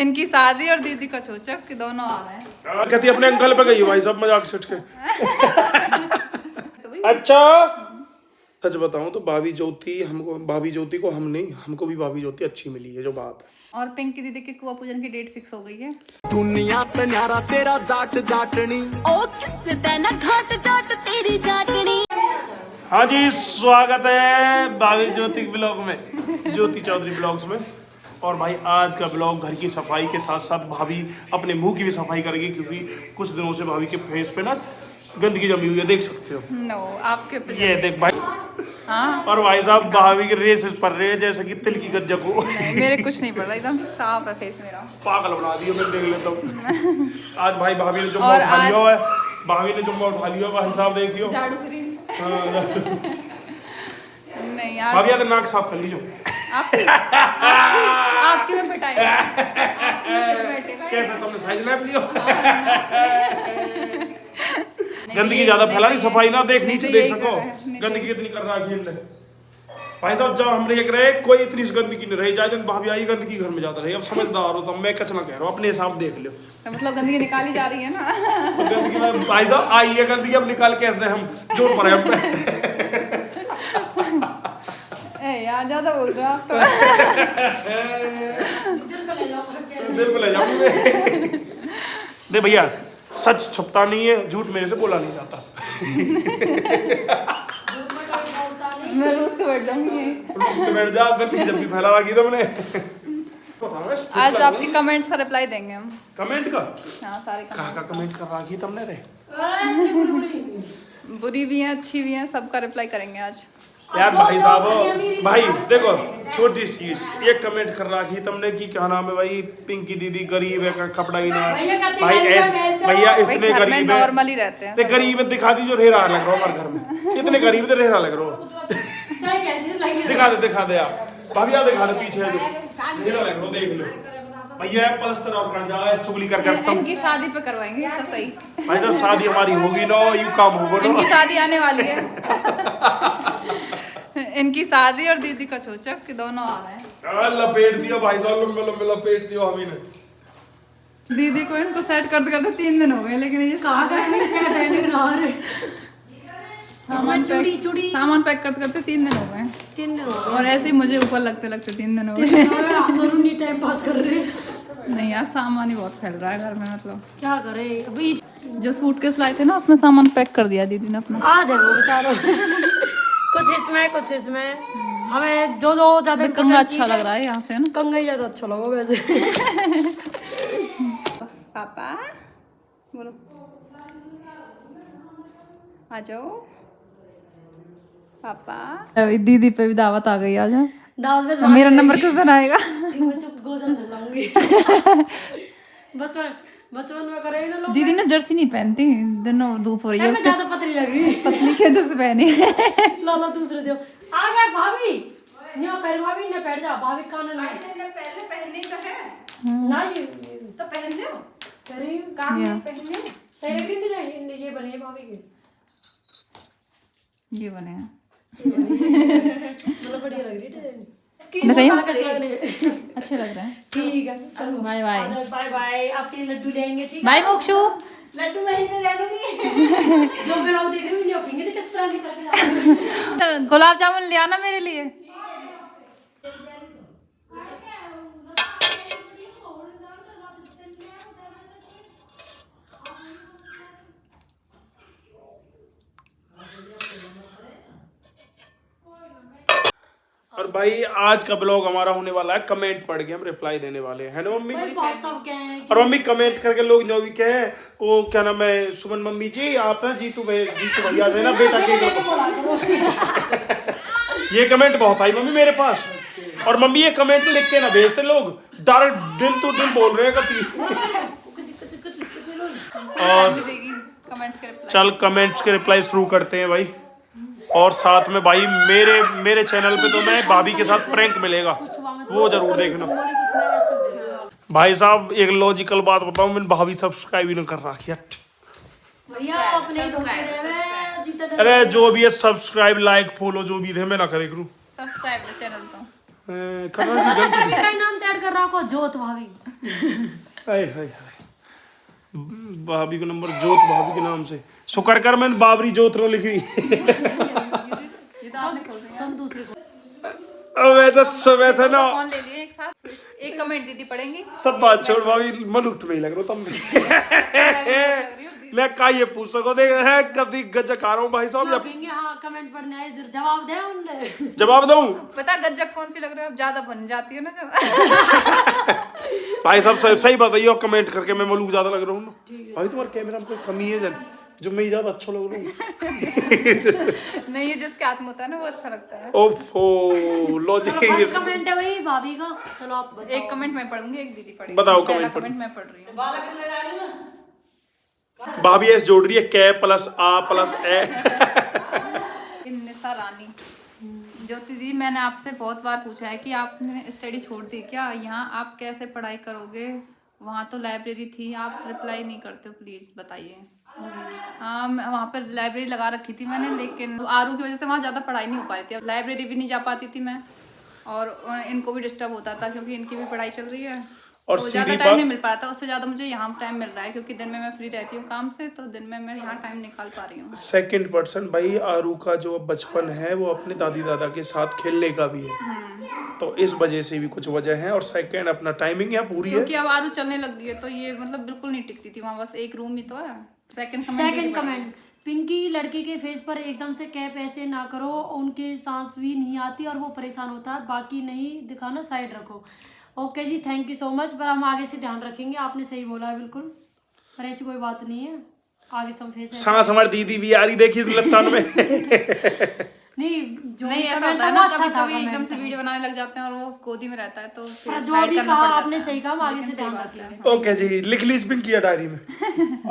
इनकी शादी और दीदी का चोचक कि दोनों आ रहे हैं। कहती अपने अंकल पे गई भाई सब मजाक सच के। अच्छा सच बताऊं तो भाभी ज्योति को हम नहीं, हमको भी भाभी ज्योति अच्छी मिली है जो बात है। और पिंकी दीदी के कुआ पूजन की डेट फिक्स हो गई है। दुनिया पे न्यारा तेरा जाट जाटनी ओ किस देना घाट जाट तेरी जाटनी। हाँ जी, स्वागत है भाभी ज्योति ब्लॉग में, ज्योति चौधरी ब्लॉग्स में। और भाई आज का ब्लॉग घर की सफाई के साथ साथ भाभी अपने मुंह की भी सफाई करेगी, क्योंकि कुछ दिनों से भाभी के फेस पे ना गंदगी जमी हुई है, देख सकते हो। नो आपके पे ये देख भाई। हाँ और भाई साहब भाभी के रेसेस पड़ रहे हैं जैसे कि तिल की गज्जक हो। नहीं, मेरे कुछ नहीं पड़ रहा, एकदम साफ है फेस मेरा। पागल बना दिया, मैं देख लेता हूँ। आज भाभी ने जो और उठा लिया है, भाभी ने जो उठा लिया है हिसाब देखियो। झाड़ू करी नहीं यार, भाभी आकर नाक साफ कर लीजिए। आपके में फिटाएगा, आपके में फिट बैठेगा। कैसा तुमने साइज लैप लिया? गंदगी ज्यादा फैला नहीं, सफाई ना देख नीचे देख सको। गंदगी इतनी कर रखी हमने भाई साहब, जब हम देख रहे कोई इतनी गंदगी नहीं रही जाए, भाभी आई गंदगी घर में ज्यादा रही। अब समझदार हो तो मैं कचना कह रहा हूँ, अपने हिसाब देख लो। तो मतलब गंदगी निकाली जा रही है ना। तो गंदगी में भाई साहब आई है गंदगी, अब निकाल के हम जोर पर है। यार ज्यादा बोल रहे हो आप तो। दिल पे ले जाऊंगे। दे भैया, सच छुपता नहीं है, झूठ मेरे से बोला नहीं जाता। मैं रोज के बैठ जाऊंगी। उसके बैठ जा, गंदगी जब भी फैला रखी तुमने। आज आपके कमेंट्स का रिप्लाई देंगे हम। कमेंट का? हाँ सारे कहाँ का कमेंट कर रखी तुमने रे? बुरी भी हैं, अच्छी भी हैं, सबका रिप्लाई करेंगे आज। यार भाई साहब, भाई देखो छोटी चीज, एक कमेंट कर रखी तुमने कि क्या नाम है भाई, पिंकी दीदी गरीब है का कपड़ा ही ना भाई, भैया इतने गरीब है, नॉर्मल ही रहते हैं। गरीब है दिखा दी जो रेहरा लग रहा हमारे घर में, इतने गरीब तो रेहरा लग रहा। दिखा दे आप भाभी, आप दिखा दे पीछे जो रेहरा लग रहा, देख लो भैया। पलस्तर और कर जाए चुगली करके इनकी शादी पे करवाएंगे सब सही। भाई जब शादी हमारी होगी ना, यू काम होगा ना। इनकी शादी आने वाली है। इनकी शादी और दीदी का चोचक कि दोनों आ रहे हैं। लपेट दिया भाई साहब, लंबे लपेट दिया हमी ने। दीदी को इनको सेट करते करते 3 दिन हो गए, लेकिन ये कहाँ गए सेट है लेकिन आ रहे सामान पैक करते करते 3 दिन हो गए। 3 दिन हो और ऐसे ही मुझे ऊपर लगते लगते 3 दिन हो गए। हम दोनों नहीं टाइम पास कर रहे हैं। नहीं यार, सामान ही बहुत फैल रहा है घर में, मतलब क्या करें अभी। जो सूटकेस लाए थे ना, उसमें सामान पैक कर दिया दीदी ने अपना। आ जाए वो बेचारों। कुछ इसमें हमें जो ज्यादा कंगा अच्छा लग रहा है यहाँ से ना। कंगा ही ज्यादा अच्छा लगा वैसे। पापा बोलो, आ जाओ पापा। अभी दीदी पे भी दावत आ गई आज। दावत तो मेरा नंबर किस दिन आएगा? मैं चुप गोजन दिलाऊंगी। बचपन में करे ना लोग। दीदी ने जर्सी नहीं पहनती, दिनों धूप हो रही है। मैं ज्यादा पतली लग रही। पतली के जैसे पहनी। लो दूसरे दो आ गया भाभी। न्यो कर भाभी ने बैठ जा, भाभी कान में ने पहले पहननी तो है ना, ये तो पहन लो, करी काम में पहन लो। सेलिब्रिटी डिजाइन ये बने हैं भाभी के, ये बने हैं। मतलब बढ़िया लग रही है दिखाइए, कैसे लग रहे हैं? अच्छे लग रहे हैं। ठीक है चलो बाय बाय। Bye bye. आपके लिए लड्डू लेंगे, ठीक है? बाय मोक्षू। लड्डू वहीं पे ले लूंगी। जो मैं लोग देख रहे हैं नहीं किस तरह की करके गुलाब जामुन ले आना मेरे लिए। और भाई आज का ब्लॉग हमारा होने वाला है कमेंट पढ़ के हम रिप्लाई देने वाले हैं ना मम्मी। और मम्मी कमेंट करके लोग जो भी कहे वो क्या नाम है, सुमन मम्मी जी आप हैं जीतू भैया से ना बेटा के। ये कमेंट बहुत आई मम्मी मेरे पास। और मम्मी ये कमेंट लिख के ना भेजते लोग, डायरेक्ट दिल टू दिल बोल रहे हैं कभी। और चल कमेंट्स के रिप्लाई शुरू करते हैं भाई। और साथ में भाई मेरे चैनल पे तो मैं भाभी के साथ प्रैंक मिलेगा, वो जरूर देखना। भाई साहब एक लॉजिकल बात बताऊं, मैंने भाभी सब्सक्राइब ही नहीं कर रखी है। अरे जो भी है सब्सक्राइब लाइक फॉलो जो भी थे मैं ना करे करूं। सब्सक्राइब चैनल तो करना की गलती भाभी का ही नाम ऐड कर रहा को जोत भाभी। हाय हाय हाय भाभी को नंबर जोत भाभी के नाम से शुक्र कर मैंने बाबरी जोत रो लिखी। ये तो आपने खोल दिया। तुम दूसरे को वैसा ना फोन ले लिए एक साथ। एक कमेंट दीदी पढ़ेंगी। सब बात छोड़ भाभी मनुख में ही लग रहा तुम मैं का ये पूछ सको देख है कभी गज्जा खा रहा हूँ भाई साहब कहेंगे हाँ कमेंट पढ़ने आए जवाब दे उनने। जवाब दूं पता गज्जक कौन सी लग रही है अब ज्यादा बन जाती है ना जब। भाई साहब सही बताइए कमेंट करके मैं मलूक ज्यादा लग रहा हूँ ना भाई तुम्हारे कैमरा में कोई कमी है जन जो मैं ज्यादा अच्छा लग रहा हूँ। नहीं ये जिसके हाथ में होता है ना वो अच्छा लगता है। ओफो लॉजिक फर्स्ट कमेंट है वही भाभी का। चलो आप बताओ। एक कमेंट मैं पढ़ूंगी एक दीदी पढ़ेगी। बताओ पहला कमेंट कमेंट मैं पढ़ रही हूँ। भाभी एस जोड़ रही है कै प्लस आ प्लस ए। निशा रानी। ज्योति दीदी मैंने आपसे बहुत बार पूछा है कि आपने स्टडी छोड़ दी क्या, यहाँ आप कैसे पढ़ाई करोगे, वहाँ तो लाइब्रेरी थी, आप रिप्लाई नहीं करते हो, प्लीज़ बताइए। हाँ वहाँ पर लाइब्रेरी लगा रखी थी मैंने, लेकिन आरू की वजह से वहाँ ज़्यादा पढ़ाई नहीं हो पा रही थी। अब लाइब्रेरी भी नहीं जा पाती थी मैं और इनको भी डिस्टर्ब होता था क्योंकि इनकी भी पढ़ाई चल रही है और तो ज़्यादा सीधी टाइम बात नहीं मिल पा रहा था। उससे ज़्यादा मुझे यहाँ टाइम मिल रहा है क्योंकि दिन में मैं फ्री रहती हूँ काम से, तो दिन में मैं यहाँ टाइम निकाल पा रही हूँ। सेकंड पर्सन भाई आरू का जो बचपन है वो अपने दादी दादा के साथ खेलने का भी है तो इस वजह से भी कुछ वजह है और सेकंड अपना टाइमिंग यहाँ पूरी है क्योंकि अब आरू चलने लग गई है तो ये मतलब बिल्कुल नहीं टिकती थी वहाँ, बस एक रूम ही तो है। सेकंड कमेंट पिंकी लड़के के फेस पर एकदम से कैप ऐसे ना करो, उनके सांस भी नहीं आती और वो परेशान होता है, बाकी नहीं दिखाना साइड रखो। ओके जी थैंक यू सो मच, पर हम आगे से ध्यान रखेंगे, आपने सही बोला है बिल्कुल, पर ऐसी कोई बात नहीं है, आगे से हम फेस सांस हमारी दीदी भी आ रही देखी लत्तान में। नहीं जो नहीं ऐसा होता है ना कभी कभी एकदम से वीडियो बनाने लग जाते हैं और वो गोदी में रहता है तो जो भी कहा आपने सही कहा, हम आगे से ध्यान रखेंगे। ओके जी लिख लीज पिंकी डायरी में।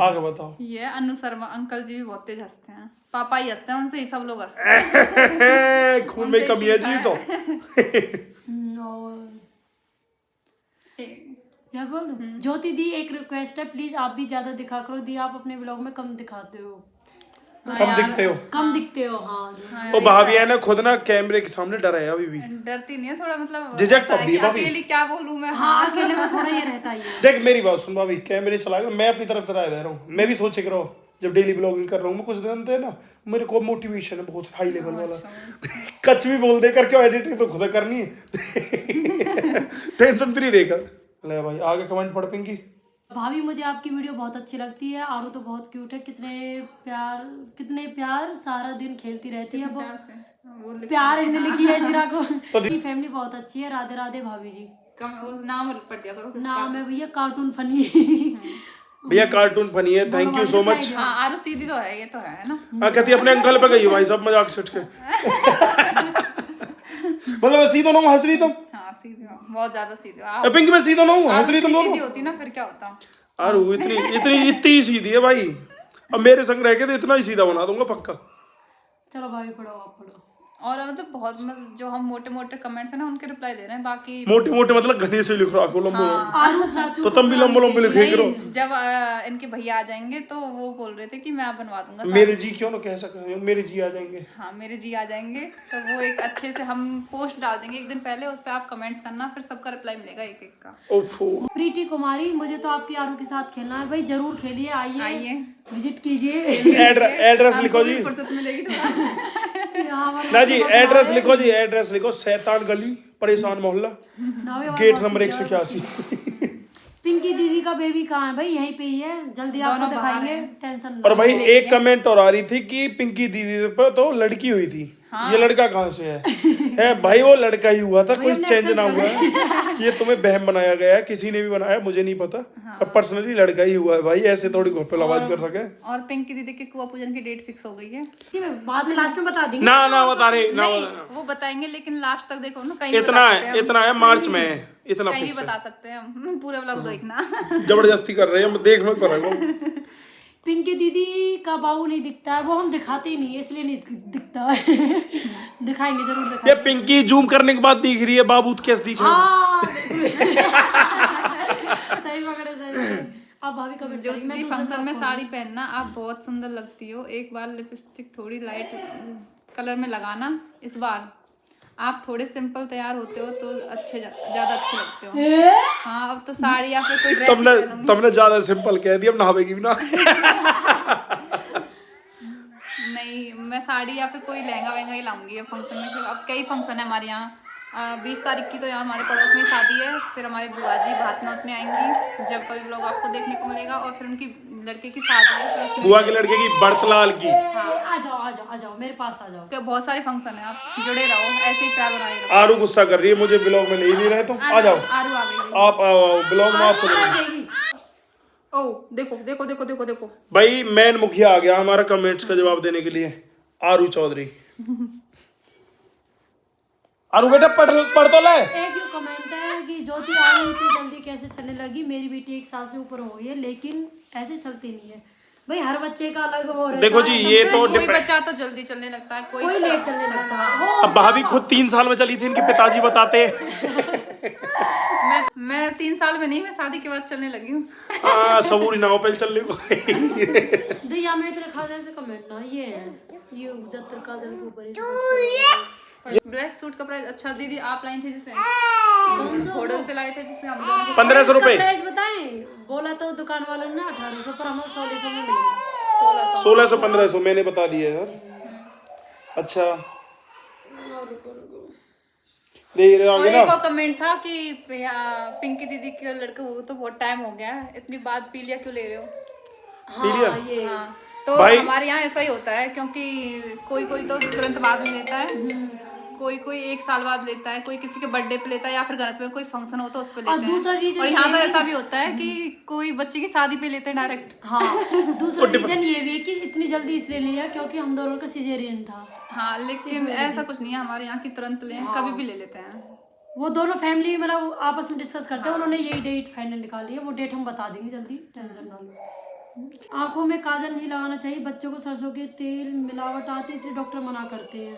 आगे बताओ। ये अनु शर्मा अंकल जी भी बहुत तेज हंसते हैं, पापा ही हंसते हैं, उनसे ही सब लोग हंसते हैं। खून में कमी है जी तो। क्या बोल ज्योति दी एक रिक्वेस्ट है, प्लीज आप भी ज्यादा दिखा करो, दी आप अपने ब्लॉग में कम दिखाते हो, कम दिखते हो, कम दिखते हो। हाँ वो भाभी है ना खुद ना कैमरे के सामने डरा है अभी भी, डरती नहीं है थोड़ा, मतलब झिझक तब भी भाभी। अकेली क्या बोलूं मैं। हाँ अकेले में थोड़ा ये रहता ही है। देख मेरी बात सुन भाभी, कैमरे चला कर मैं अपनी तरफ तरह दे रहा हूँ, मैं भी सोचे करो जब डेली ब्लॉगिंग कर रहा हूँ मैं कुछ दिन थे ना, मेरे को मोटिवेशन है बहुत हाई लेवल वाला। कच भी बोल दे कर क्यों, एडिटिंग तो खुद करनी है। टेंशन फ्री देकर ले भाई। आगे कमेंट पढ़ पिंकी। भाभी मुझे आपकी वीडियो बहुत अच्छी लगती है, आरू तो बहुत क्यूट है, कितने प्यार सारा दिन खेलती रहती है, प्यार इन्हें लिखी है जीरा को। फैमिली बहुत अच्छी है, राधे राधे भाभी जी। नाम पढ़ दिया करो। नाम है भैया कार्टून फनी। भैया कार्टून फनी है, थैंक यू सो मच। हाँ आरू सीधी तो है, ये तो है ना। हाँ कहती अपने अंकल पे गई भाई सब मजाक छट के। मतलब सीधा ना हंस रही तुम। हाँ सीधी हो, बहुत ज्यादा सीधी हो आप। पिंकी में सीधा ना हंस रही तुम। सीधी होती ना फिर क्या होता। आरू इतनी ही सीधी है भाई, अब मेरे संग रह के तो इतना ही सीधा बना दूंगा पक्का। चलो भाभी पढ़ो, आप पढ़ो। और मतलब बहुत मतलब जो हम मोटे मोटे कमेंट्स है ना उनके रिप्लाई दे रहे हैं, बाकी मोटे मोटे मतलब घने से लिख रहा हो लंबो। आरू चाचू तो तुम भी लंबो लंबो लिखे करो। जब इनके भैया आ जाएंगे तो वो बोल रहे थे कि मैं बनवा दूंगा। मेरे जी क्यों ना कह सके, मेरे जी आ जाएंगे। हाँ मेरे जी आ जाएंगे तो वो एक अच्छे से हम पोस्ट डाल देंगे एक दिन पहले, उस पर आप कमेंट्स करना, फिर सबका रिप्लाई मिलेगा एक एक का। ओफो प्रीति कुमारी, मुझे तो आपकी आरू के साथ खेलना है भाई, जरूर खेलिए, आइए विजिट कीजिए। एड्रेस लिखो जी, फुर्सत मिलेगी तो। ना जी एड्रेस लिखो जी, एड्रेस लिखो शैतान गली परेशान मोहल्ला गेट नंबर 181। पिंकी दीदी का बेबी कहाँ है भाई, यहीं पे ही है, जल्दी आपको दिखाएंगे, टेंशन और भाई एक कमेंट और आ रही थी कि पिंकी दीदी पर तो लड़की हुई थी। ये लड़का कहाँ से है भाई, वो लड़का ही हुआ था, कोई चेंज ना हुआ है। ये तुम्हें बहम बनाया गया है, किसी ने भी बनाया मुझे नहीं पता, पर पर्सनली लड़का ही हुआ है भाई, ऐसे थोड़ी घोपल आवाज कर सके। और पिंकी दीदी के कुआ पूजन की डेट फिक्स हो गई है, बाद में लास्ट में बता देंगे। ना बता रहे ना, वो बताएंगे लेकिन लास्ट तक देखो ना, कहीं इतना है मार्च में, इतना कहीं भी फिक्स है। बता सकते हैं हम, पूरे व्लॉग देखना। जबरदस्ती कर रहे हैं, देखना पड़ेगा। पिंकी दीदी का बाबू नहीं दिखता है, वो हम दिखाते ही नहीं है इसलिए नहीं दिखता है। दिखाएंगे जरूर दिखाएंगे। ये पिंकी जूम करने के बाद दिख रही है, बाबू कैसे दिख रहा है? हाँ सही पकड़े, सही। अब भाभी कमेंट जो भी फंक्शन में साड़ी पहनना, आप बहुत सुंदर लगती हो, एक बार लिपस्टिक थोड़ी लाइट कलर में लगाना इस बार, आप थोड़े सिंपल तैयार होते हो तो ज्यादा अच्छे लगते हो। हाँ, अब तो साड़ी या फिर कोई ड्रेस तुमने ज्यादा सिंपल कह दिया, अब नहावेगी भी ना। नहीं, मैं साड़ी या फिर कोई लहंगा वहंगा ही लाऊंगी अब फंक्शन में। फिर अब कई फंक्शन है हमारे यहाँ। 20 तारीख की तो यहाँ हमारे पड़ोस में शादी है, फिर हमारी बुआ जी भात नौतने आएंगी, जब कभी लोग आपको देखने को मिलेगा। और फिर उनकी लड़के की शादी है, फिर उसमें बुआ के लड़के की बरतलाल की। आ जाओ आ जाओ आ जाओ, मेरे पास आ जाओ। तो बहुत सारे फंक्शन है, आप जुड़े रहो, ऐसे ही प्यार बनाए रहो। आरू गुस्सा कर रही है, मुझे ब्लॉग में ले ही नहीं रहे। तुम आ जाओ, आरू आ गई। आप आओ ब्लॉग में। आपको ओ देखो देखो देखो देखो देखो, भाई मेन मुखिया आ गया हमारा कमेंट्स का जवाब देने के लिए, आरू चौधरी। आरू बेटा पढ़ तो ले। एक यू कमेंट है कि ज्योति आरू इतनी जल्दी कैसे चलने लगी, मेरी बेटी 1 साल से ऊपर हो गई है लेकिन ऐसे चलती नहीं है। भाई हर बच्चे का अलग वो रहता है। देखो जी, ये तो कोई बच्चा तो जल्दी चलने लगता है, कोई लेट चलने लगता है। अब भाभी खुद 3 साल में चली थी, इनके पिताजी बताते। मैं 3 साल में नहीं, मैं शादी के बाद चलने लगी हूँ। हाँ, सबूरी नाव पे चलने को। दया में तेरे खाजा से कमेंट ना ये है, ये उधर काजल के ऊपर ब्लैक सूट का प्राइस अच्छा दीदी आप लाई थी जिसे होटल से लाए थे, जिससे हम दोनों को 1500 रुपए। प्राइस बताएं, बोला तो दुकान वालों ने 1800 पर हमें 1600 में मिलेगा। 1600 1500 मैंने बता दिया यार। अच्छा देख रहे और होंगे एक ना। और कमेंट था कि पिंकी दीदी के लड़का वो तो बहुत टाइम हो गया, इतनी बात पी लिया क्यों ले रहे हो। पीलिया ये हाँ, तो भाई- हमारे यहाँ ऐसा ही होता है, क्योंकि कोई कोई तो तुरंत बाद में लेता है, कोई कोई 1 साल बाद लेता है, कोई किसी के बर्थडे पे लेता है, या फिर घर पे कोई फंक्शन हो तो उस पे और लेते दूसरा हैं। reason और यहाँ तो ये है ऐसा भी होता है कि कोई बच्चे की शादी पे लेते हैं डायरेक्ट। हाँ, दूसरा रीजन ये भी है कि इतनी जल्दी इसलिए लिया क्योंकि हम दोनों का सिजेरियन था। हाँ, लेकिन ऐसा कुछ नहीं है हमारे यहाँ की तुरंत लें, कभी भी ले लेते हैं। वो दोनों फैमिली मतलब आपस में डिस्कस करते हैं, उन्होंने यही डेट फाइनल निकाली है, वो डेट हम बता देंगे जल्दी, टेंशन ना लो। आंखों में काजल नहीं लगाना चाहिए, बच्चों को सरसों के तेल मिलावट आती है इसलिए डॉक्टर मना करते हैं।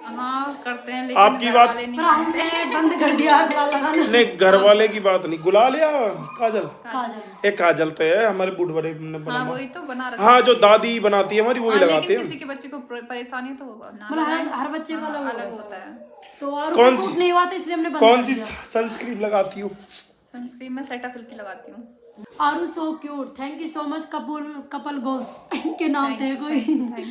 हाँ करते हैं, लेकिन आपकी घर बात- वाले नहीं पर मानते। हमने बंद कर दिया गुलाल लगाना। नहीं, घर वाले की बात नहीं, गुलाल या काजल। काजल एक काजल तो है हमारे बूढ़ बड़े ने हाँ बना। वही तो बना रखा हाँ, जो दादी बनाती है हमारी वही है। लगाते लेकिन हैं। किसी के बच्चे को परेशानी तो ना मतलब हर बच्चे का अलग होता है। तो और कौन सूट सी- नहीं हुआ था इसलिए हमने बंद कौन कर सी दिया। सनस्क्रीन लगाती हूँ? सनस्क्रीन में सेटाफिल की लगाती हूँ। Aru so cute, thank you so much couple goals के नाम थे कोई। Thank you.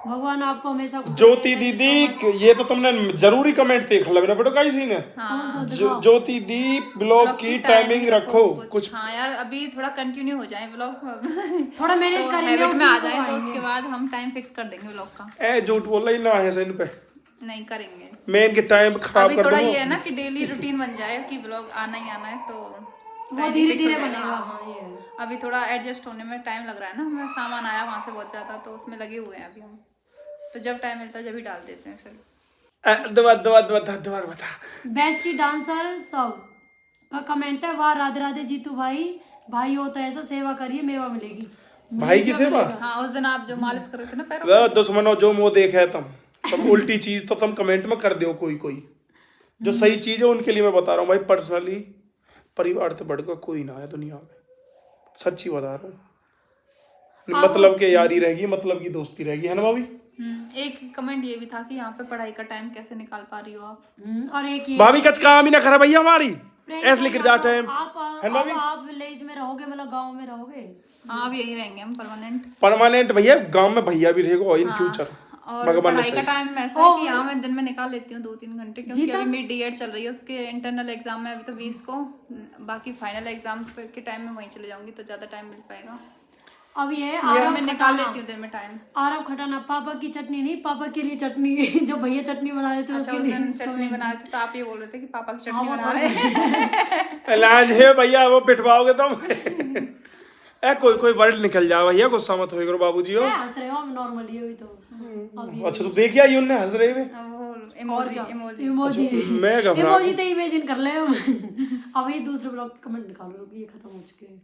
भगवान आपको हमेशा खुश ज्योति दीदी, ये तो तुमने जरूरी कमेंट देख ला मेरा बेटा, कई सीन है। हाँ, ज्योति दी ब्लॉग की टाइमिंग रखो कुछ। हाँ यार, अभी थोड़ा कंटिन्यू हो जाए व्लॉग, थोड़ा मैनेज करेंगे हैबिट में आ उसी को जाए तो आएंगे। उसके बाद हम टाइम फिक्स कर देंगे व्लॉग का। ए झूठ बोल रही ना है इन पे, नहीं करेंगे, मैं इनके टाइम खराब अभी कर थोड़ा ये दूंगा। है ना कि डेली रूटीन बन जाए कि व्लॉग आना ही आना है, तो वो timing धीरे fix हो धीरे जाएगा। बनेगा। हाँ ये है। अभी थोड़ा एडजस्ट होने में टाइम लग रहा है ना, हमें सामान आया वहाँ से बहुत ज्यादा, तो उसमें लगे हुए हैं अभी हम, तो जब टाइम मिलता है जब ही डाल देते हैं फिर। दोबारा बता। बेस्ट डांसर सब का कमेंट है, वाह राधे राधे जीतू भाई, भाई हो तो ऐसा सेवा करिए मेवा मिलेगी। भाई की सेवा? हाँ, उस दिन आप जो मालिश कर रहे थे ना पैरों वह दुश्मनों जो मुंह देखे है तुम उल्टी चीज तो तुम कमेंट में कर दो। कोई जो सही चीज है उनके लिए मैं बता रहा हूँ भाई। पर्सनली परिवार से बढ़कर कोई ना है दुनिया में, सच्ची बता रहा हूँ। मतलब के यारी रहेगी, मतलब की दोस्ती रहेगी, है ना भाभी? एक कमेंट ये भी था कि यहाँ पे पढ़ाई का टाइम कैसे निकाल पा रही हो आप। और एक ये भाभी कच काम ही ना करे भैया हमारी, ऐसे लिख जा टाइम। आप विलेज में रहोगे मतलब गांव में रहोगे। हाँ, अब यही रहेंगे हम परमानेंट। परमानेंट भैया, गांव में भैया भी रहेगा इन फ्यूचर। और भगवान ने पढ़ाई का टाइम ऐसा है कि यहाँ मैं दिन में निकाल लेती हूँ 2-3 घंटे, क्योंकि अभी मेरी डीएड चल रही है, उसके इंटरनल एग्जाम है अभी तो 20 को, बाकी फाइनल एग्जाम के टाइम में वहीं चले जाऊंगी तो ज्यादा टाइम मिल पाएगा। अब ये मैं निकाल लेती हूँ दिन में टाइम। आरव खटाना, पापा की चटनी नहीं, पापा के लिए चटनी जो भैया चटनी बना देते हैं अच्छा, उसके उस लिए दिन चटनी बनाए थे तो आप ये बोल रहे थे कि पापा की चटनी वो बना रहे हैं। लाज है भैया, वो पिटवाओगे तुम। ए कोई वर्ड निकल जाए भैया, गुस्सा मत होए करो बाबूजी हो। हंस रहे हो हम नॉर्मली हुई तो अब अच्छा, तो देखिए आई उन्हें हंस रहे हुए। वो इमोजी इमोजी मैं घबरा इमोजी तो इमेजिन कर ले हम। अब ये दूसरे ब्लॉग के कमेंट निकालो, ये खत्म हो चुके हैं।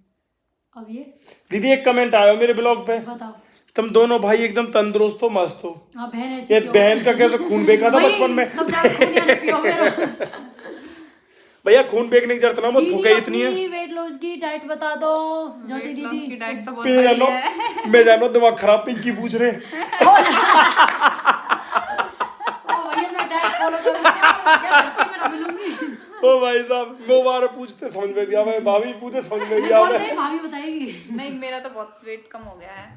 अब ये दीदी एक कमेंट आया मेरे ब्लॉग पे, बताओ। तुम दोनों भाई एकदम तंदुरुस्त हो, मस्त हो। हाँ बहन ऐसी ये क्यों? बहन का कैसे खून बेका था वही, बचपन में। सब ज्यादा खून यार पियो मेरा। भैया खून बेचने की जरूरत ना, मत दीदी भूखे इतनी है। अपनी वेट लॉस की डाइट बता दो ज्योति वेट लॉस की दीदी। डाइट तो बहुत मैं बढ़िया जानो है। मैं जानो दिमाग खराब पिंकी पूछ रहे। भैया मैं क्या करती है, मैं ना मिलूंगी। ओ भाई साहब दोबारा पूछते समझ में भी आवे, भाभी पूछते समझ में भी और आवे। नहीं, भाभी बताएगी। नहीं मेरा तो बहुत वेट कम हो गया है।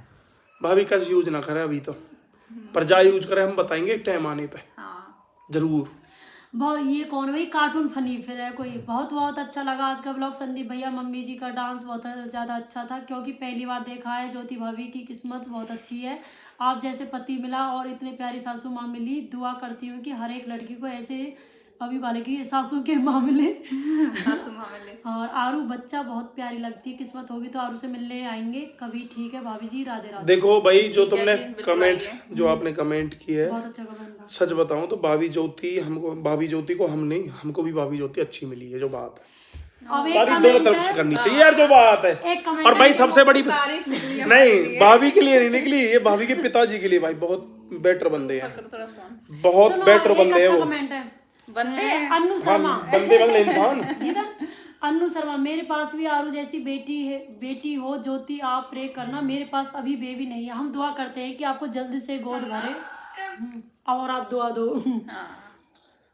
भाभी का यूज ना करे अभी तो, पर जा यूज करे हम बताएंगे टाइम आने पे हाँ जरूर। बहुत ये कौन भाई कार्टून फनी फिर है कोई। बहुत बहुत अच्छा लगा आज का ब्लॉग संदीप भैया। मम्मी जी का डांस बहुत ज़्यादा अच्छा था, क्योंकि पहली बार देखा है। ज्योति भाभी की किस्मत बहुत अच्छी है, आप जैसे पति मिला और इतने प्यारी सासू माँ मिली। दुआ करती हूँ कि हर एक लड़की को ऐसे अभी वाले की सासू के मामले सासू मामले। और आरू बच्चा बहुत प्यारी लगती है। किस्मत होगी तो आरू से मिलने आएंगे कभी। ठीक है भाभी जी, राधे राधे। देखो भाई जो ठीक है तुमने जी, बिल्कुल कमेंट, आइए। जो आपने कमेंट की है, बहुत अच्छा कमेंट था। सच बताऊं तो भाभी ज्योति को हम नहीं, हमको भी भाभी ज्योति अच्छी मिली है, जो बात है। अब एक तारीफ दोनों कमेंट तरफ से है, करनी चाहिए यार, जो बात है। एक कमेंट और भाई है, सबसे बड़ी तारीफ निकली हमारे नहीं, लिए। भाभी के लिए नहीं निकली, ये भाभी के पिताजी के लिए भाई बहुत बेटर बंदे हैं, करो थोड़ा फोन। बहुत सुनो, बेटर एक बंदे हैं अच्छा वो। कमेंट है बनते हैं। अन्नू हम शर्मा। बंदे बंदे इंसान। जीतन अन्नू शर्मा, मेरे पास भी आरू जैसी बेटी हो ज्योति, आप प्रे करना। मेरे पास अभी बेबी नहीं है, हम दुआ करते हैं कि आपको जल्दी से गोद भरे। और आप दुआ दो।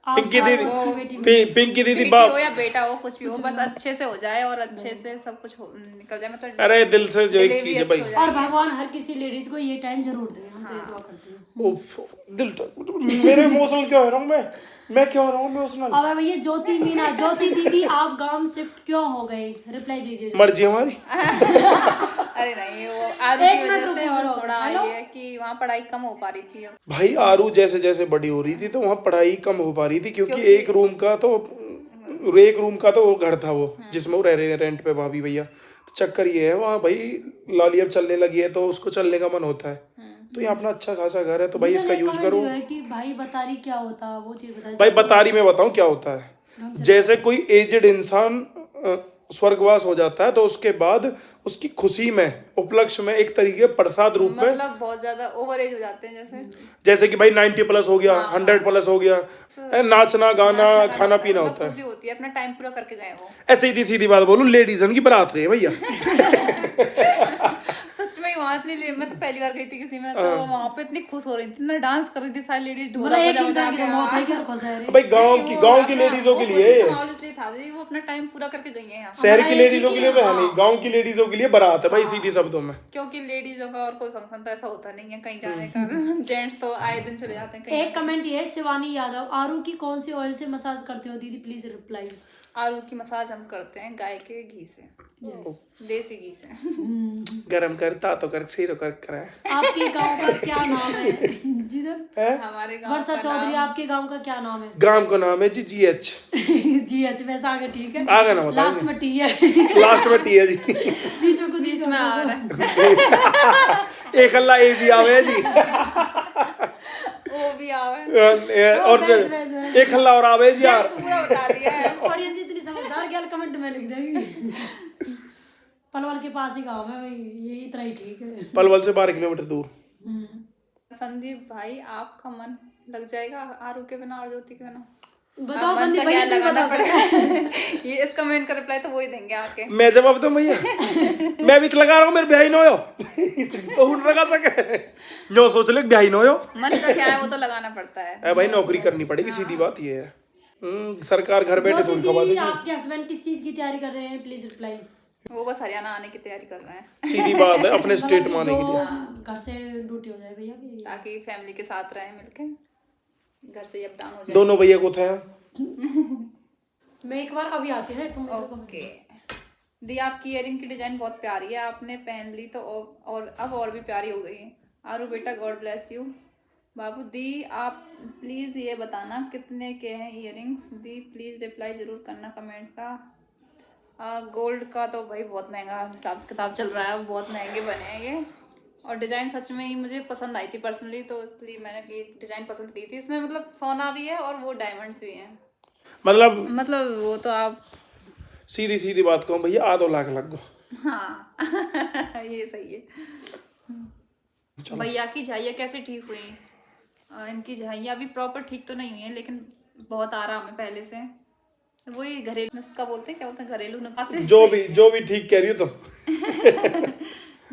आपको पिंकी दीदी, अच्छी बेटी मिले। पिंकी दीदी बेटी बाप, हो या बेटा हो, कुछ भी हो, बस अच्छे से हो जाए और अच्छे से सब कुछ निकल जाए। मतलब अरे दिल से जो एक डिलीवरी चीज है अच्छी भाई, हो और जाए। भगवान हर किसी लेडीज को ये टाइम जरूर दे, हम तो ये दुआ करते हैं। उफ, दिल मेरे इमोशनल क्यों हो रहा हूँ मैं क्यों हो रहा हूँ इमोशनल? अब भैया ज्योति मीना, ज्योति दीदी आप गांव शिफ्ट क्यों हो गए, रिप्लाई दीजिए। मर्जी हमारी। अरे नहीं, वो आरू एक की मिनट वजह से रुको, और रुको। थोड़ा हेलो? ये है कि वहाँ पढ़ाई कम हो पा रही थी। अब भाई आरू जैसे जैसे बड़ी हो रही थी तो वहाँ पढ़ाई कम हो पा रही थी, क्योंकि एक रूम का तो वो घर था वो, जिसमें वो रह रहे हैं रेंट पे भाभी भैया। तो चक्कर ये है वहाँ भाई, लाली अब चलने लगी है तो उसको चलने का मन होता है। तो ये अपना अच्छा खासा घर है तो भाई इसका यूज करो। है कि भाई बता रही क्या होता है वो चीज बता। भाई बता रही मैं बताऊं क्या होता है। जैसे कोई एजेड इंसान स्वर्गवास हो जाता है तो उसके बाद उसकी खुशी में, उपलक्ष्य में एक तरीके प्रसाद रूप में, मतलब बहुत ज्यादा ओवर एज हो जाते हैं जैसे कि भाई 90 प्लस हो गया, 100 प्लस हो गया, नाचना गाना खाना पीना होता है। खुशी होती है, अपना टाइम पूरा करके गए वो। ऐसे सीधी सीधी बात बोलूं, लेडीजन की बारात रही है भैया। सच में वहाँ इतनी, मैं तो पहली बार गई थी किसी में, तो वहाँ पे इतनी खुश हो रही थी ना, डांस कर रही थी सारी लेडीज, ढोलक मतलब एक बजा इंसान बजा की के। तो मौत है क्या खुश है रे। भाई गांव की लेडीजों के लिए, इसलिए था जी, वो अपना टाइम पूरा करके गई है यहाँ, शहर की लेडीजों के लिए तो है नहीं, गांव की लेडीजों के लिए बारात है भाई, सीधी शब्दों में। क्योंकि लेडीजों का और कोई फंक्शन तो ऐसा होता नहीं है कहीं जाने का। जेंट्स तो आए दिन चले जाते हैं कहीं। एक कमेंट ये है, शिवानी यादव, आरू की कौन सी ऑयल से मसाज करते हो दीदी, प्लीज रिप्लाई। आलू की मसाज हम करते हैं गाय के घी से, देसी घी से। गरम करता तो कर सिर कर कराए। आपके गांव का क्या नाम है जिधर? हमारे गांव वर्षा का चौधरी, नाम आपके गांव का क्या नाम है? गांव का नाम है जी GH। जी अच्छा, वैसा आगे ठीक है, आगे ना बताइए। लास्ट में टी है। लास्ट में टी है जी। बीचों को बीच में आ रहा है। एक अल्लाह ए भी आवे जी, वो भी आवे। और बस। एक अल्लाह और आवे जी यार। पूरा बता दिया है। ऑडियंस इतनी समझदार क्या, कमेंट में लिख देगी। पलवल के पास ही गाँव है भाई, ये इतना ही ठीक है। पलवल से 12 किलोमीटर दूर। संदीप भाई आपका मन लग जाएगा आरू के बिना और ज्योति के बिना? बताओ मन संदीप का क्या भैया, तुम लगाना बता सकते पड़ेगा? ये इस कमेंट का रिप्लाई तो वही देंगे आके। मैं जवाब दूं भैया, मैं भी तो लगा रहा हूँ, मेरे ब्याही नो हो तो उन लगा सके जो सोच ले ब्याही नो हो। मन का क्या है वो तो लगाना पड़ता है। ए भाई नौकरी करनी पड़ेगी, सीधी बात ये है। सरकार घर बैठे तो खवा दीदी, देगी। आपके हस्बैंड किस चीज की तैयारी कर रहे हैं, प्लीज रिप्लाई। वो बस हरियाणा आने की तैयारी कर रहे हैं सीधी बात है, अपने स्टेट में आने के लिए। घर से ड्यूटी हो जाए भैया की। ताकि फैमिली के साथ रहें मिलके, घर से अप डाउन हो जाए। दोनों भैया को थे। मैं एक बार अभी आती है तुम। ओके दी, आपकी इयरिंग की डिजाइन बहुत प्यारी है, आपने पहन ली तो और अब और भी प्यारी हो गई है। आरू बेटा गॉड ब्लेस यू। बाबू दी आप प्लीज़ ये बताना कितने के हैं इयरिंग्स। दी प्लीज़ रिप्लाई ज़रूर करना कमेंट्स का। गोल्ड का तो भाई बहुत महंगा हिसाब किताब चल रहा है, बहुत महंगे बने हैं ये। और डिज़ाइन सच में ही मुझे पसंद आई थी पर्सनली, तो इसलिए मैंने ये डिज़ाइन पसंद की थी। इसमें मतलब सोना भी है और वो डायमंड्स भी हैं। मतलब वो तो आप सीधी सीधी बात कहूँ भैया, आधो लाख लग गो। हाँ ये सही है। भैया की झाइयाँ कैसे ठीक हुई? इनकी झाइयाँ अभी प्रॉपर ठीक तो नहीं हुई है, लेकिन बहुत आराम है पहले से। वही घरेलू नुस्खा बोलते हैं, क्या बोलते हैं, घरेलू नुस्खा से। जो भी ठीक कह रही हो तुम।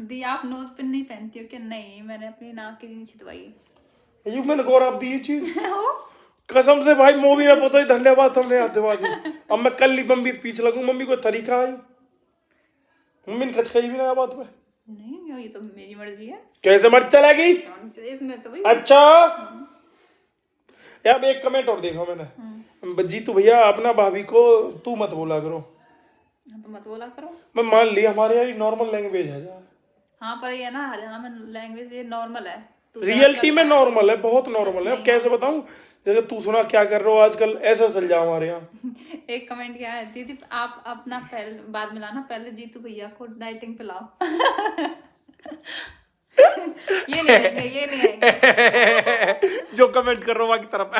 दी आप नोज पिन नहीं पहनती हो क्या? नहीं, मैंने अपनी नाक के नीचे दवाई मैंने गौर आप दी ये चीज कसम से भाई मूवी में पता ही धन्यवाद तुमने याद दिवा दी। अब मैं कल ही मम्मी के पीछे लगूं, मम्मी को तरीका आई, मम्मी ने कच कही भी ना बात पे। नहीं ये तो मेरी मर्जी है, कैसे मर्जी चलेगी? इसमें तो भाई अच्छा यार एक कमेंट और देखा मैंने, जीतू भैया अपना भाभी को तू मत बोला करो। तो मत बोला करो। मैं मान ली हमारे यहाँ नॉर्मल लैंग्वेज है यार। हाँ पर ये ना हरियाणा में लैंग्वेज ये नॉर्मल है। रियलिटी में नॉर्मल है, बहुत नॉर्मल है। अब कैसे बताऊं, जैसे तू सुना क्या कर रहे हो आजकल, ऐसा चल जाओ हमारे यहाँ। एक कमेंट क्या है, दीदी आप अपना पहले बाद में लाना, पहले जीतू भैया को डाइटिंग पे लाओ। ये नहीं आएंगे, ये नहीं आएंगे। जो कमेंट कर रहे हो की तरफ।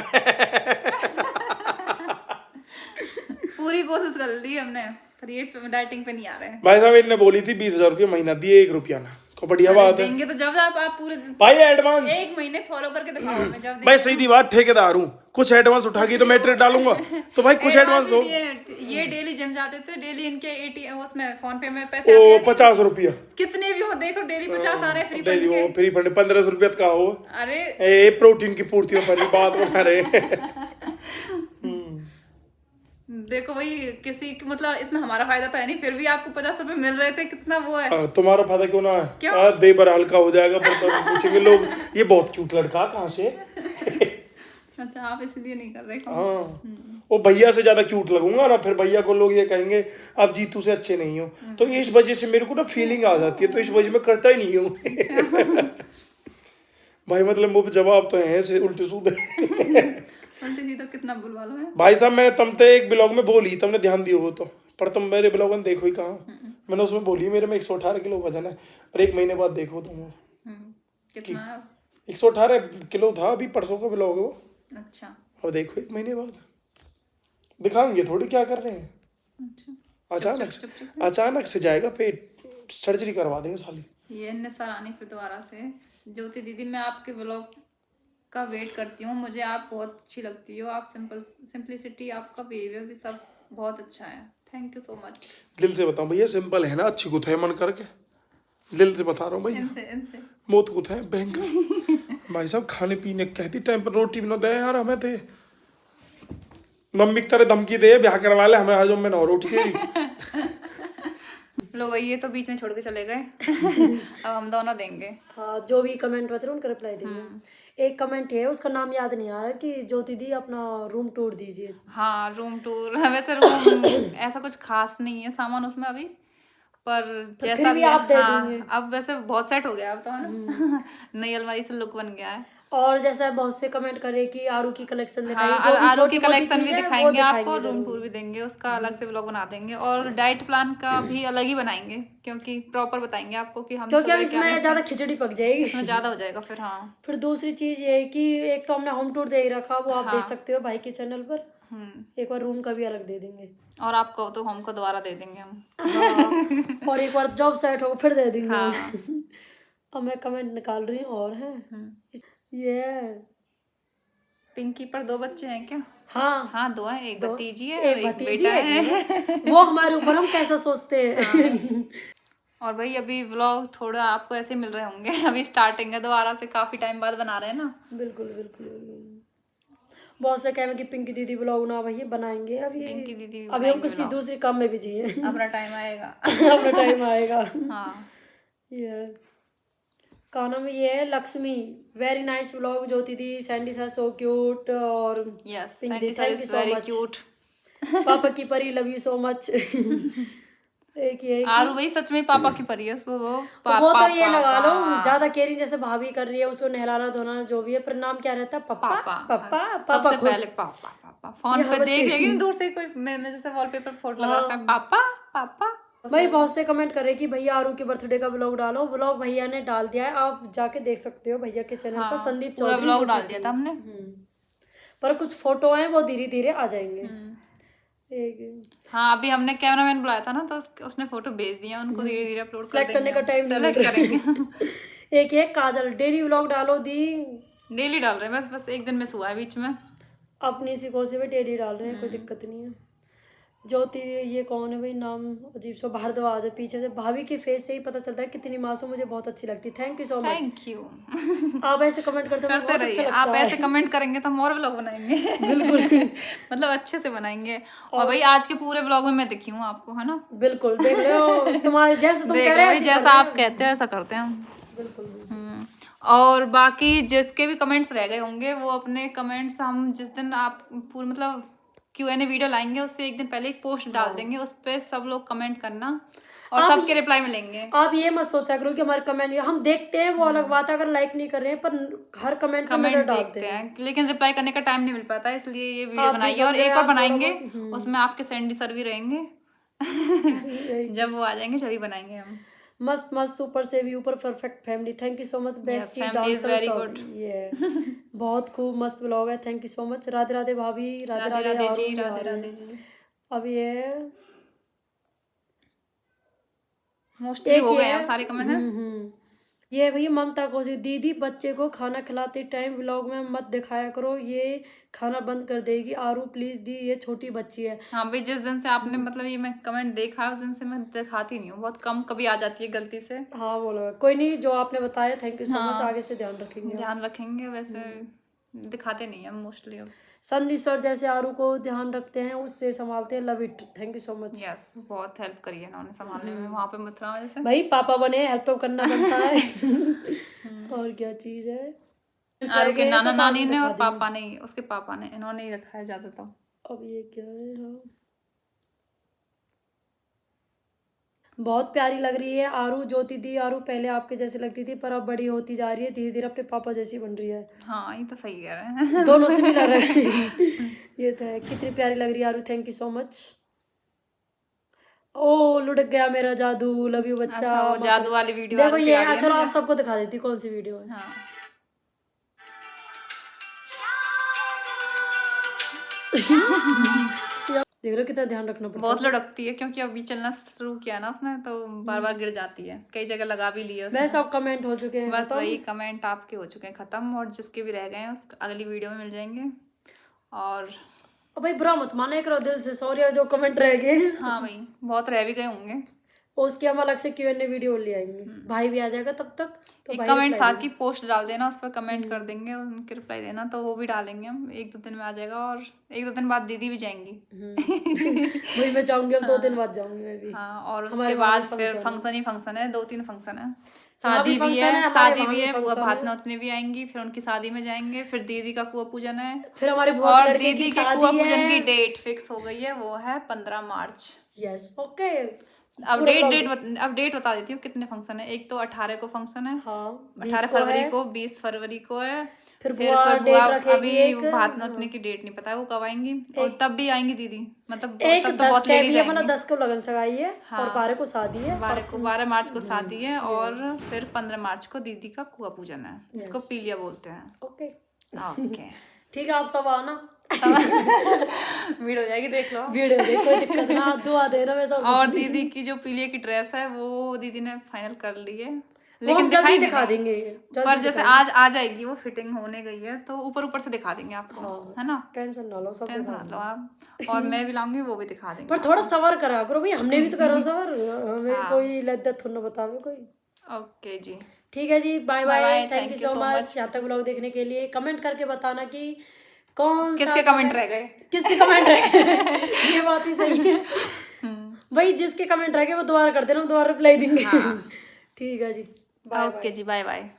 पूरी कोशिश कर ली हमने, पर ये डाइटिंग पे नहीं आ रहे हैं। भाई साहब इनने बोली थी 20,000 रुपये महीना, दिए 1 रुपया ना, को बढ़िया बात है। देंगे तो जब आप पूरे भाई एडवांस 1 महीने फॉलो करके दिखाओ, मैं जब भाई सीधी बात, ठेकेदार हूँ, कुछ एडवांस उठा के तो मैं ट्रेड डालूंगा, तो भाई कुछ एडवांस दो। ये डेली जिम जाते थे, डेली इनके एटीएम उसमें फोन पे में पैसे ओ आते हैं। 50 रुपया कितने भी हो देखो, डेली 50 आ रहे हैं फ्री डेली फंड वो के। फ्री फंड 15 रुपया का हो। अरे ए प्रोटीन की पूर्ति हो पहली बात बना रहे। देखो भाई किसी मतलब इसमें हमारा फायदा तो है नहीं, फिर भी आपको 50 रुपए मिल रहे थे, कितना वो है। तुम्हारा फायदा क्यों ना है? क्यों? दे बार हल्का हो जाएगा, पर तो पूछेंगे लोग ये बहुत क्यूट लड़का कहाँ से। अच्छा आप इसलिए नहीं कर रहे। हाँ वो भैया से ज्यादा क्यूट लगूंगा ना, फिर भैया को लोग ये कहेंगे आप जीतू से अच्छे नहीं हो, तो इस वजह से मेरे को ना फीलिंग आ जाती है, तो इस वजह मैं करता ही नहीं हूँ। भाई मतलब वो जवाब तो है ऐसे उल्टे सीधे। उल्टी सीधा कितना बुलवा लो है। भाई साहब मैंने तुमसे एक ब्लॉग में बोली, तुमने ध्यान दियो हो तो, पर तुम मेरे ब्लॉग में देखो ही कहाँ। मैंने उसमें बोली मेरे में 118 किलो वजन है, और 1 महीने बाद देखो तुम। कितना है? 118 किलो था, अभी परसों का ब्लॉग है वो। अच्छा और देखो 1 महीने बाद दिखाएंगे थोड़ी क्या कर रहे हैं। अच्छा अचानक से जाएगा पेट, सर्जरी करवा देंगे साली। ये निसार आनी फिर दोबारा से। ज्योति दीदी मैं आपके ब्लॉग का वेट करती हूँ, मुझे आप बहुत अच्छी लगती हो, आप सिंपलिसिटी, आपका बिहेवियर भी सब बहुत अच्छा है। Thank you so much. दिल से बताऊं भैया, सिंपल है ना, अच्छी कुछ है मन करके, दिल से बता रहा हूँ भैया। इनसे मौत कुछ है बैंक। भाई साहब खाने पीने कहती टाइम पर रोटी भी ना दे यार हमें, थे मम्मी की तरह धमकी दे ब्याह करवा ले हमें, हजम में ना रोटी दे। लो भाई ये तो बीच में छोड़ के चले गए। अब हम दोनों देंगे। हाँ जो भी कमेंट बच रहे उनका रिप्लाई देंगे। एक कमेंट है उसका नाम याद नहीं आ रहा कि ज्योति दी अपना रूम टूर दीजिए। हाँ रूम टूर, वैसे रूम ऐसा कुछ खास नहीं है सामान उसमें अभी, पर तो जैसा फिर भी भी आप दे हाँ, देंगे। अब वैसे बहुत सेट हो गया अब तो है ना। नई अलमारी से लुक बन गया है। और जैसा बहुत से कमेंट करे कि आरू की कलेक्शन दिखाइए, हाँ, जो भी आलू की छोटी-मोटी कलेक्शन भी चीज़ है, वो दिखाएंगे आपको, दिखाएंगे रूम जरूर। टूर भी देंगे, उसका अलग से ब्लॉग बना देंगे, और डाइट प्लान का भी अलग ही बनाएंगे, क्योंकि प्रॉपर बताएंगे आपको कि हम क्योंकि अब सुबह क्या इसमें लेते ज्यादा हैं। खिचड़ी पक जाएगी। इसमें ज्यादा हो जाएगा फिर। हाँ फिर दूसरी चीज ये है कि एक तो हमने होम टूर दे ही रखा, वो आप देख सकते हो भाई के चैनल पर। एक बार रूम का भी अलग दे देंगे, और आपको तो होम को दोबारा दे देंगे हम। हाँ। और एक बार जॉब सेट हो फिर दे देंगे। हाँ। अब मैं कमेंट निकाल रही हूँ और है ये पिंकी पर 2 बच्चे हैं क्या? हाँ हाँ 2 हैं, एक भतीजी है और एक एक भतीजी बेटा है। है। वो हमारे ऊपर हम कैसा सोचते हैं। और भाई अभी व्लॉग थोड़ा आपको ऐसे मिल रहे होंगे, अभी स्टार्टिंग है, दोबारा से काफी टाइम बाद बना रहे हैं ना। बिल्कुल बिल्कुल बिल्कुल। बहुत से कह रहे कि पिंकी दीदी ब्लॉग ना भैया बनाएंगे, अभी पिंकी दीदी भी अभी हम बनाएंगे किसी vlog। दूसरे काम में बिजी हैं। अपना टाइम आएगा। अपना टाइम आएगा। हाँ ये का नाम ये है Lakshmi, very nice vlog Jyoti दी, सैंडी सर सो क्यूट, और यस पिंकी सैंडी दी sir thank you is so very much. Cute. पापा की परी लव यू सो मच। एक ये आरू भाई सच में पापा की परी है, उसको वो वो तो ये लगा लो ज्यादा केयरिंग, जैसे भाभी कर रही है उसको नहलाना धोना जो भी है, पर नाम क्या रहता है? पप्पा पापा। पप्पा पापा सबसे खुश। पहले पापा पापा फोन ये पे बच्चे- देख लेगी दूर से, कोई मैंने जैसे वॉलपेपर फोटो लगा रखा है, पापा पापा। भाई बहुत से कमेंट करे कि भैया आरू के बर्थडे का ब्लॉग डालो, ब्लॉग भैया ने डाल दिया है, आप जाके देख सकते हो भैया के चैनल पर, संदीप पूरा चौधरी ब्लॉग डाल दिया था हमने। पर कुछ फोटो हैं वो धीरे धीरे आ जाएंगे। एक हाँ अभी हमने कैमरामैन बुलाया था ना, तो उसने फोटो भेज दिया, उनको धीरे धीरे अपलोड कर सेलेक्ट करने का टाइम नहीं सेलेक्ट करेंगे। एक है काजल, डेली व्लॉग डालो दी, डेली डाल रहे हैं, बस एक दिन मिस हुआ है बीच में। अपनी सी कोसी में डेली डाल रहे हैं, कोई दिक्कत नहीं है। ज्योति ये कौन है भाई, नाम अजीब सा, भारद्वाज है पीछे से। भाभी के फेस से ही पता चलता है कितनी मासूम, मुझे बहुत अच्छी लगती है। Thank you so much. Thank you. आप ऐसे कमेंट करते हो, मुझे करते बहुत अच्छा रहिए, लगता आप है। ऐसे कमेंट करेंगे तो हम और व्लॉग बनाएंगे। बिल्कुल। मतलब अच्छे से बनाएंगे। और भाई आज के पूरे व्लॉग में मैं दिखी हूँ आपको, है ना? बिल्कुल देख रहे हो, तुम्हारे जैसे तुम देख कह लो रहे हो भाई, ऐसे ही जैसा कर आप रहे हैं। कहते हैं ऐसा करते हैं हम। बिल्कुल। और बाकी जिसके भी कमेंट्स रह गए होंगे वो अपने कमेंट्स हम जिस दिन आप पूरे मतलब Q&A वीडियो लाएंगे उससे एक दिन पहले एक पोस्ट डाल देंगे, उस पर सब लोग कमेंट करना और आप सबके रिप्लाई मिलेंगे। आप ये मत सोचा करो कि हमारे कमेंट हम देखते हैं, वो अलग बात है अगर लाइक नहीं कर रहे हैं, पर हर कमेंट पर नजर कमेंट डालते देखते हैं। हैं लेकिन रिप्लाई करने का टाइम नहीं मिल पाता है, इसलिए ये वीडियो आप भी बनाई है। और समझे एक और यार, थोड़ा बनाएंगे बहुत, उसमें आपके सैंडी सर भी रहेंगे। जब वो आ जाएंगे तभी बनाएंगे हम। मस्त मस्त, सुपर से भी ऊपर, perfect family. Thank you so much. Best family is very good. ये बहुत खूब मस्त व्लॉग है। Thank you so much. Radhe Radhe भाभी, राधे राधे राधे राधे जी, आरू, राधे राधे जी। अब ये मोस्टली हो गए हैं सारे कमेंट हैं। ये भैया ममता को जी, दीदी बच्चे को खाना खिलाते टाइम व्लॉग में मत दिखाया करो, ये खाना बंद कर देगी। आरू प्लीज दी, ये छोटी बच्ची है। हाँ भाई, जिस दिन से आपने मतलब ये मैं कमेंट देखा उस दिन से मैं दिखाती नहीं हूँ, बहुत कम कभी आ जाती है गलती से। हाँ बोलो, कोई नहीं, जो आपने बताया थैंक यू सो मच। आगे से ध्यान रखेंगे। ध्यान रखेंगे, वैसे दिखाते नहीं है मोस्टली अब। संदीप सर जैसे आरू को ध्यान रखते हैं उससे संभालते हैं, love it. Thank you so much. Yes, बहुत हेल्प करी है इन्होंने संभालने में, वहाँ पे मथुरा जैसे। भाई पापा बने, हेल्प तो करना बनता है। और क्या चीज है। आरू के नाना सब नानी आपको ने और दिखा पापा ने, उसके पापा ने, इन्होंने ही रखा है ज्यादा तो। देंगे। अब ये क्या है। हाँ बहुत प्यारी लग रही है आरू। ज्योति दी, आरू पहले आपके जैसी लगती थी पर अब बड़ी होती जा रही है, धीरे धीरे अपने पापा जैसी बन रही है। हाँ, ये तो सही कह रहे हैं। दोनों से मिला रहे। ये तो है, कितनी प्यारी लग रही है Aru. Thank you so much. ओ लुढ़क गया मेरा जादू, लव यू बच्चा। अच्छा, वो जादू वाली वीडियो देखो आरू की ये, आ रही है चलो ना। आप सबको दिखा देती कौन सी वीडियो है। हाँ। देख रहे हो कितना ध्यान रखना पड़ता बहुत लुढ़कती है क्योंकि अभी चलना शुरू किया ना उसने, तो बार बार गिर जाती है, कई जगह लगा भी लिया है। उसने। मैं सब कमेंट हो चुके हैं बस खत्म। वही कमेंट आपके हो चुके हैं खत्म, और जिसके भी रह गए हैं उस अगली वीडियो में मिल जाएंगे। और अब भाई बुरा मत माना करो दिल से, सॉरी जो कमेंट रह गए। हाँ भाई, बहुत रह भी गए होंगे। उसकी हम अलग से Q&A वीडियो ले आएंगे। भाई भी आ जाएगा तब तक, तो एक भाई कमेंट reply था कि पोस्ट डाल देना, उस पर कमेंट कर देंगे, उनके रिप्लाई देना, तो वो भी डालेंगे हम। 1-2 दिन में आ जाएगा, और 1-2 दिन बाद दीदी भी जाएंगी। देंगे। वही मैं जाऊंगी, अब 2 दिन बाद जाऊंगी मैं भी। हाँ, और हमारे उसके वहाँ बाद भी फिर function फंक्शन ही फंक्शन है, 2-3 फंक्शन है। वहाँ भी शादी भी function है, है, हमारे शादी वहाँ भी भी है, बुआ function भात है। नौतनी भी आएंगी, फिर उनकी शादी में जाएंगे, फिर दीदी का कुआ पूजन है, फिर हमारे बुआ के और लड़के दीदी की के कुआ शादी पूजन की है। डेट फिक्स हो गई है, वो है 15 मार्च। Yes okay. अब डेट बता देती हूँ कितने फंक्शन है। एक तो 18 को फंक्शन है, हाँ 18 फरवरी को, 20 फरवरी को है, फिर फिर बुआ बुआ डेट रखेगी अभी एक। भात नौतनी की डेट नहीं पता है वो कब आएंगी, और तब भी आएंगी दीदी, मतलब एक तब तो 10 बहुत का लेडीज भी है, मतलब आएंगी। 10 को लगन सगाई है और 12 को शादी है। 12 मार्च को शादी है, और फिर 15 मार्च को दीदी का कुआ पूजन है, जिसको पीलिया बोलते हैं। Okay okay. ठीक है, आप सब आना। भीड़ हो जाएगी, देख लो। वीडियो देखो, कोई दिक्कत ना, दुआ देना। मैं सब और दीदी की जो पीलिया की ड्रेस है वो दीदी ने फाइनल कर ली है, वो लेकिन हम जल्दी दिखाएंगे दिखा नहीं। देंगे, पर जैसे आज आ जाएगी, वो फिटिंग होने गई है, तो ऊपर से दिखा देंगे आपको, है ना? टेंशन ना लो, सब टेंशन दिखा ना लो आप। और मैं भी लाऊंगी, वो भी दिखा देंगे। पर थोड़ा सबर करा करो भाई, हमने भी तो करो सबर, हमें कोई लद्दत थोड़ा बतावे कोई। ओके जी, ठीक है जी, bye bye. Bye, thank you so much यहाँ तक व्लॉग देखने के लिए। कमेंट करके बताना कि कौन किसके कमेंट रह गए, किसके कमेंट रह गए। ये बात ही सही है भाई, जिसके कमेंट रह गए वो दोबारा कर देना, हम दोबारा रिप्लाई देंगे। ठीक है जी, ओके जी, बाय बाय।